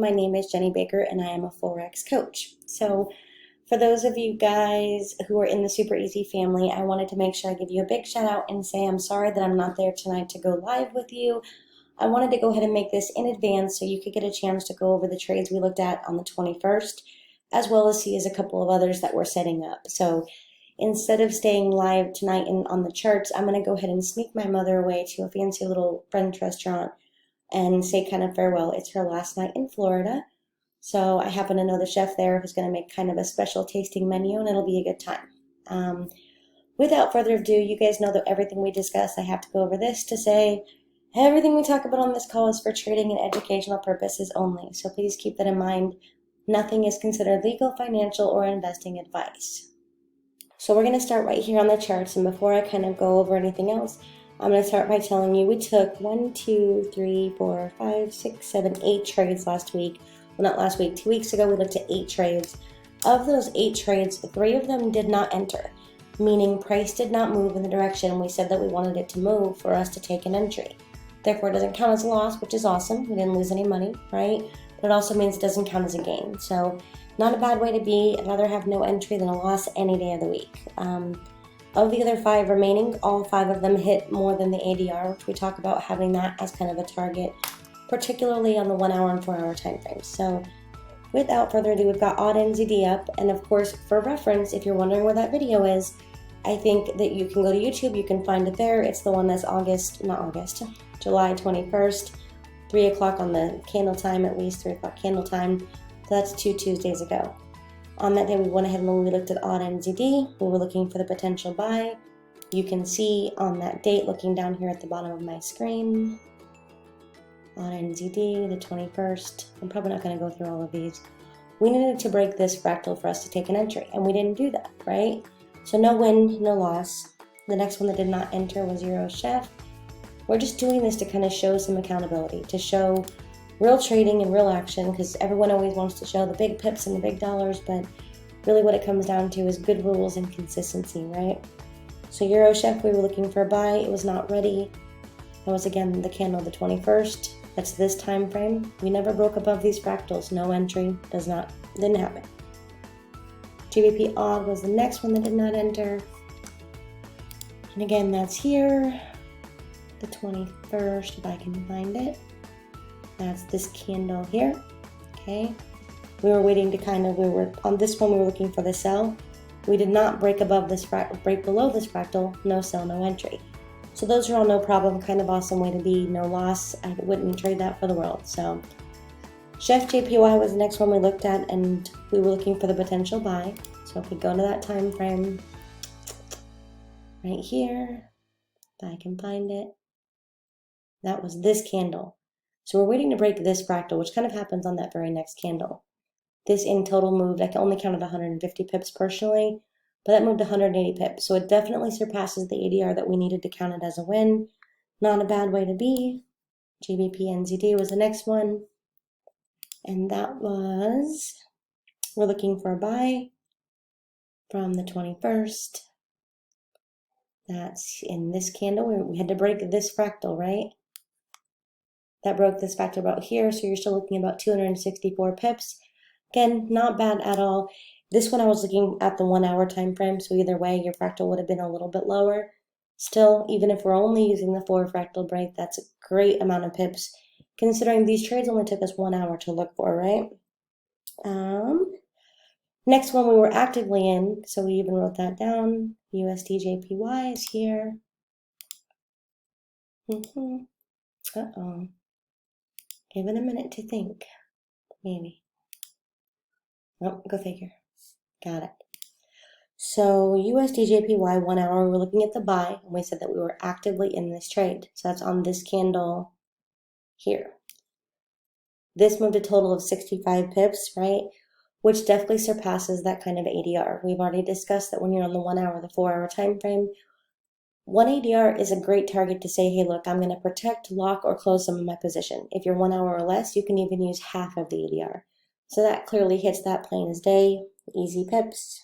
My name is Jenny Baker and I am a Forex coach. So for those of you guys who are in the Super EZ family, I wanted to make sure I give you a big shout out and say I'm sorry that I'm not there tonight to go live with you. I wanted to go ahead and make this in advance so you could get a chance to go over the trades we looked at on the 21st, as well as see as a couple of others that we're setting up. So instead of staying live tonight on the charts, I'm going to go ahead and sneak my mother away to a fancy little French restaurant and say kind of farewell. It's her last night in Florida. So I happen to know the chef there who's going to make kind of a special tasting menu, and it'll be a good time. Without further ado, you guys know that everything we discuss, I have to go over this to say, everything we talk about on this call is for trading and educational purposes only. So please keep that in mind. Nothing is considered legal, financial, or investing advice. So we're going to start right here on the charts, and before I kind of go over anything else, I'm going to start by telling you we took 1, 2, 3, 4, 5, 6, 7, 8 trades last week. Well, not last week, 2 weeks ago we looked at 8 trades. Of those 8 trades, 3 of them did not enter, meaning price did not move in the direction we said that we wanted it to move for us to take an entry. Therefore, it doesn't count as a loss, which is awesome. We didn't lose any money, right? But it also means it doesn't count as a gain. So not a bad way to be. I'd rather have no entry than a loss any day of the week. Of the other 5 remaining, all 5 of them hit more than the ADR, which we talk about having that as kind of a target, particularly on the 1 hour and 4 hour time frames. So without further ado, we've got odd NZD up. And of course, for reference, if you're wondering where that video is, I think that you can go to YouTube, you can find it there. It's the one that's July 21st, 3 o'clock on the candle time, at least 3 o'clock candle time. So that's 2 Tuesdays ago. On that day, we went ahead and we looked at odd NZD. We were looking for the potential buy. You can see on that date, looking down here at the bottom of my screen, odd NZD, the 21st. I'm probably not going to go through all of these. We needed to break this fractal for us to take an entry, and we didn't do that, right? So no win, no loss. The next one that did not enter was Euro Chef. We're just doing this to kind of show some accountability, to show real trading and real action, because everyone always wants to show the big pips and the big dollars, but really what it comes down to is good rules and consistency, right? So Euro Chef, we were looking for a buy. It was not ready. That was again the candle the 21st. That's this time frame. We never broke above these fractals. No entry. Didn't happen. GBP odd was the next one that did not enter. And again, that's here, the 21st, if I can find it. That's this candle here, okay? We were waiting to on this one, we were looking for the sell. We did not break above this break below this fractal, no sell, no entry. So those are all no problem, kind of awesome way to be, no loss. I wouldn't trade that for the world. So Chef JPY was the next one we looked at, and we were looking for the potential buy. So if we go to that time frame right here, if I can find it, that was this candle. So we're waiting to break this fractal, which kind of happens on that very next candle. This in total moved, I only counted 150 pips personally, but that moved 180 pips. So it definitely surpasses the ADR that we needed to count it as a win. Not a bad way to be. GBP NZD was the next one. And that was, we're looking for a buy from the 21st. That's in this candle. We had to break this fractal, right? That broke this fractal about here, so you're still looking about 264 pips. Again, not bad at all. This one I was looking at the 1 hour time frame, so either way, your fractal would have been a little bit lower. Still, even if we're only using the 4 fractal break, that's a great amount of pips, considering these trades only took us 1 hour to look for, right? Next one we were actively in, so we even wrote that down. USD JPY is here. Uh-oh. Give it a minute to think. Maybe. Oh, go figure. Got it. So USD JPY 1 hour, we're looking at the buy, and we said that we were actively in this trade. So that's on this candle here. This moved a total of 65 pips, right? Which definitely surpasses that kind of ADR. We've already discussed that when you're on the 1 hour, the 4 hour time frame, 1 ADR is a great target to say, hey, look, I'm going to protect, lock, or close some of my position. If you're 1 hour or less, you can even use half of the ADR. So that clearly hits that plain as day. Easy pips.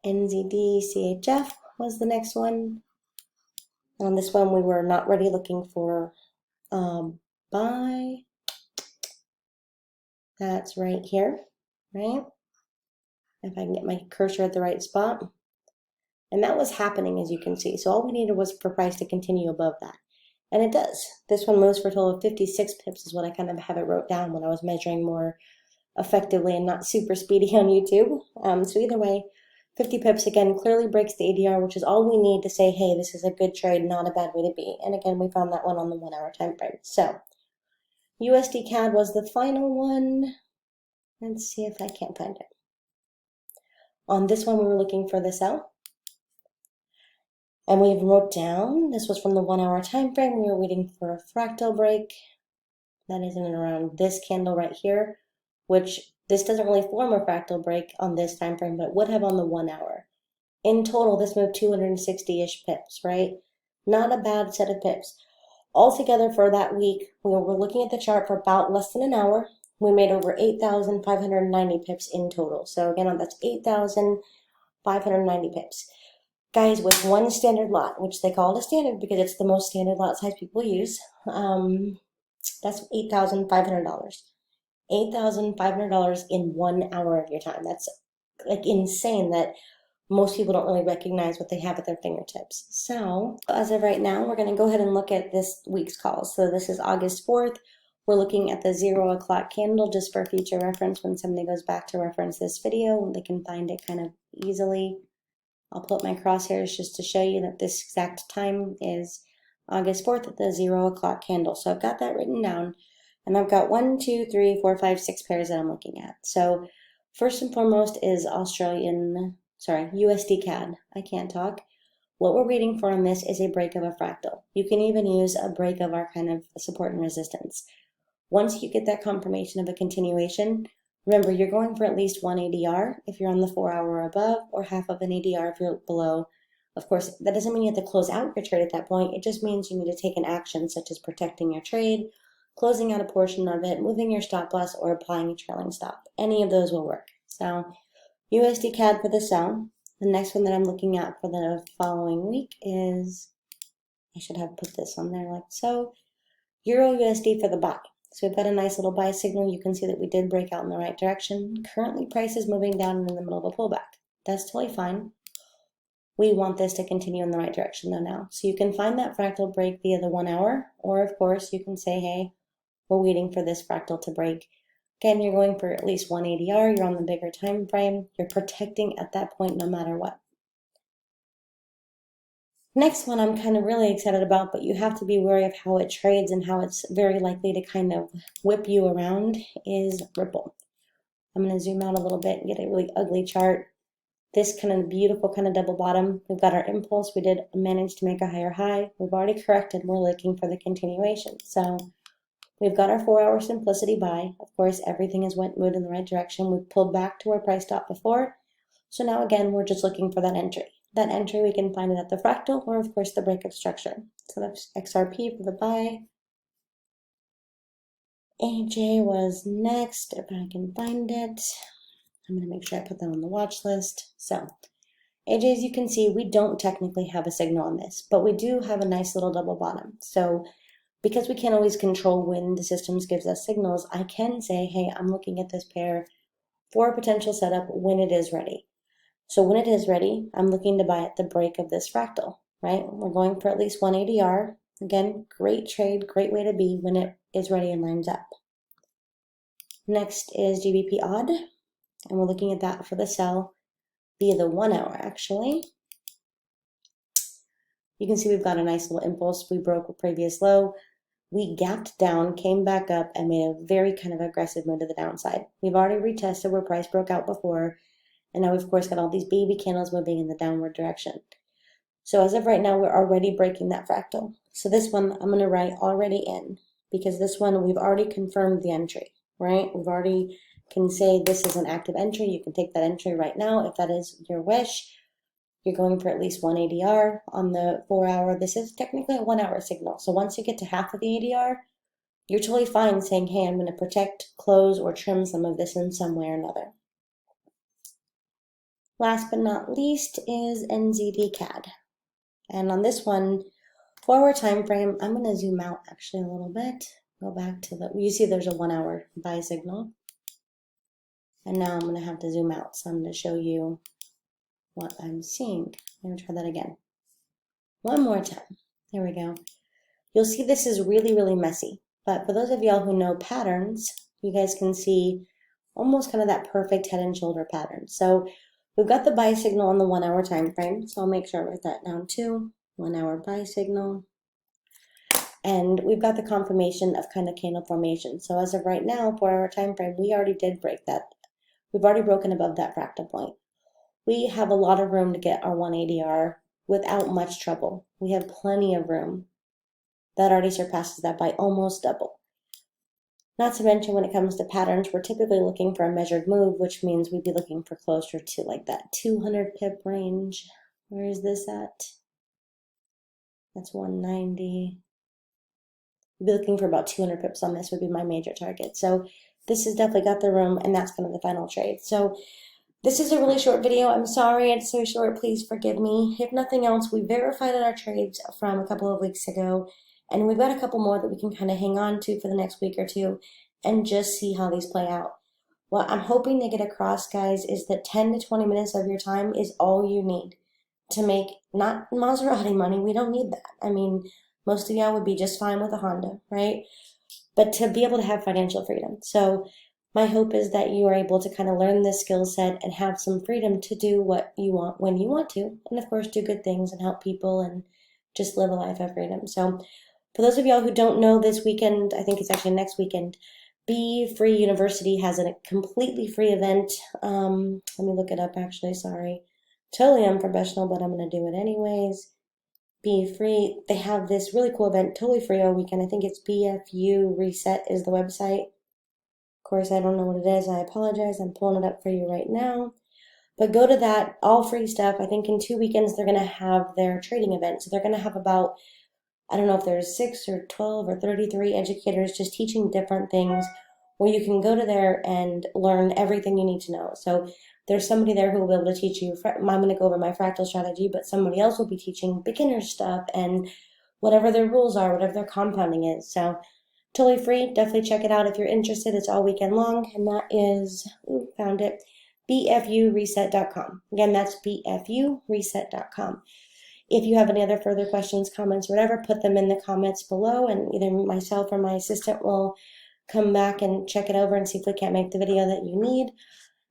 NZD CHF was the next one. On this one, we were not ready, looking for buy. That's right here, right? If I can get my cursor at the right spot. And that was happening, as you can see. So all we needed was for price to continue above that. And it does. This one moves for a total of 56 pips is what I kind of have it wrote down when I was measuring more effectively and not super speedy on YouTube. So either way, 50 pips again clearly breaks the ADR, which is all we need to say, hey, this is a good trade, not a bad way to be. And again, we found that one on the 1 hour time frame. So USD CAD was the final one. Let's see if I can't find it. On this one, we were looking for the sell. And we wrote down, this was from the 1 hour time frame. We were waiting for a fractal break. That is in and around this candle right here, which this doesn't really form a fractal break on this time frame, but it would have on the 1 hour. In total, this moved 260-ish pips, right? Not a bad set of pips. Altogether for that week, we were looking at the chart for about less than an hour. We made over 8,590 pips in total. So again, that's 8,590 pips. Guys, with one standard lot, which they call it a standard because it's the most standard lot size people use, that's $8,500. $8,500 in 1 hour of your time. That's like insane that most people don't really recognize what they have at their fingertips. So as of right now, we're going to go ahead and look at this week's calls. So this is August 4th. We're looking at the 0 o'clock candle just for future reference. When somebody goes back to reference this video, they can find it kind of easily. I'll pull up my crosshairs just to show you that this exact time is August 4th at the 0 o'clock candle. So I've got that written down. And I've got 1, 2, 3, 4, 5, 6 pairs that I'm looking at. So first and foremost is USD CAD. I can't talk. What we're waiting for on this is a break of a fractal. You can even use a break of our kind of support and resistance. Once you get that confirmation of a continuation, remember you're going for at least one ADR if you're on the 4 hour or above, or half of an ADR if you're below. Of course, that doesn't mean you have to close out your trade at that point. It just means you need to take an action such as protecting your trade, closing out a portion of it, moving your stop loss, or applying a trailing stop. Any of those will work. So USD CAD for the sell. The next one that I'm looking at for the following week is, I should have put this on there like so, Euro USD for the buy. So we've got a nice little buy signal. You can see that we did break out in the right direction. Currently, price is moving down in the middle of a pullback. That's totally fine. We want this to continue in the right direction though now. So you can find that fractal break via the 1 hour, or of course you can say, hey, we're waiting for this fractal to break. Again, you're going for at least one ADR. You're on the bigger time frame. You're protecting at that point no matter what. Next one I'm kind of really excited about, but you have to be wary of how it trades and how it's very likely to kind of whip you around, is Ripple. I'm going to zoom out a little bit and get a really ugly chart. This kind of beautiful kind of double bottom. We've got our impulse. We did manage to make a higher high. We've already corrected. We're looking for the continuation. So we've got our 4 hour simplicity buy. Of course, everything has moved in the right direction. We've pulled back to where price stopped before. So now again, we're just looking for that entry. That entry, we can find it at the fractal or of course the breakup structure. So that's XRP for the buy. AJ was next, if I can find it. I'm going to make sure I put that on the watch list. So AJ, as you can see, we don't technically have a signal on this, but we do have a nice little double bottom. So because we can't always control when the systems gives us signals, I can say, hey, I'm looking at this pair for a potential setup when it is ready. So when it is ready, I'm looking to buy at the break of this fractal, right? We're going for at least one ADR. Again, great trade, great way to be when it is ready and lines up. Next is GBP odd, and we're looking at that for the sell via the 1 hour actually. You can see we've got a nice little impulse. We broke a previous low. We gapped down, came back up, and made a very kind of aggressive move to the downside. We've already retested where price broke out before, and now we've of course got all these baby candles moving in the downward direction. So as of right now, we're already breaking that fractal. So this one I'm going to write already in, because this one we've already confirmed the entry, right? We've already can say this is an active entry. You can take that entry right now if that is your wish. You're going for at least one ADR on the 4 hour. This is technically a 1 hour signal. So once you get to half of the ADR, you're totally fine saying, hey, I'm going to protect, close, or trim some of this in some way or another. Last but not least is NZD CAD. And on this one, 4 hour time frame, I'm going to zoom out actually a little bit. Go back to you see there's a 1 hour buy signal. And now I'm going to have to zoom out some to show you what I'm seeing. I'm going to try that again. One more time. There we go. You'll see this is really, really messy. But for those of y'all who know patterns, you guys can see almost kind of that perfect head and shoulder pattern. So we've got the buy signal on the 1 hour time frame. So I'll make sure I write that down too. 1 hour buy signal. And we've got the confirmation of kind of candle formation. So as of right now, 4 hour time frame, we already did break that. We've already broken above that fractal point. We have a lot of room to get our 180R without much trouble. We have plenty of room. That already surpasses that by almost double. Not to mention when it comes to patterns, we're typically looking for a measured move, which means we'd be looking for closer to like that 200 pip range. Where is this at? That's 190. We'd be looking for about 200 pips on this would be my major target. So this has definitely got the room, and that's kind of the final trade. So this is a really short video. I'm sorry it's so short. Please forgive me. If nothing else, we verified our trades from a couple of weeks ago, and we've got a couple more that we can kind of hang on to for the next week or two and just see how these play out. What I'm hoping to get across, guys, is that 10 to 20 minutes of your time is all you need to make not Maserati money. We don't need that. I mean, most of y'all would be just fine with a Honda, right? But to be able to have financial freedom. So my hope is that you are able to kind of learn this skill set and have some freedom to do what you want when you want to. And of course, do good things and help people and just live a life of freedom. So for those of y'all who don't know, this weekend, I think it's actually next weekend, Be Free University has a completely free event. Let me look it up actually, sorry. Totally unprofessional, but I'm going to do it anyways. Be Free, they have this really cool event, totally free all weekend. I think it's BFU Reset is the website. Of course, I don't know what it is. I apologize. I'm pulling it up for you right now. But go to that, all free stuff. I think in 2 weekends they're going to have their trading event. So they're going to have about, I don't know if there's 6 or 12 or 33 educators just teaching different things where you can go to there and learn everything you need to know. So there's somebody there who will be able to teach you. I'm going to go over my fractal strategy, but somebody else will be teaching beginner stuff and whatever their rules are, whatever their compounding is. So totally free. Definitely check it out if you're interested. It's all weekend long, and that is, found it, bfureset.com. Again, that's bfureset.com. If you have any other further questions, comments, or whatever, put them in the comments below, and either myself or my assistant will come back and check it over and see if we can't make the video that you need.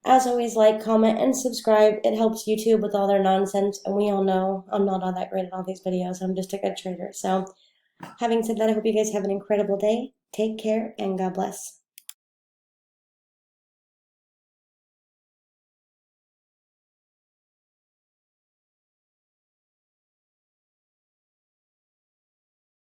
As always, like, comment, and subscribe. It helps YouTube with all their nonsense, and we all know I'm not all that great at all these videos. I'm just a good trader. So having said that, I hope you guys have an incredible day. Take care, and God bless.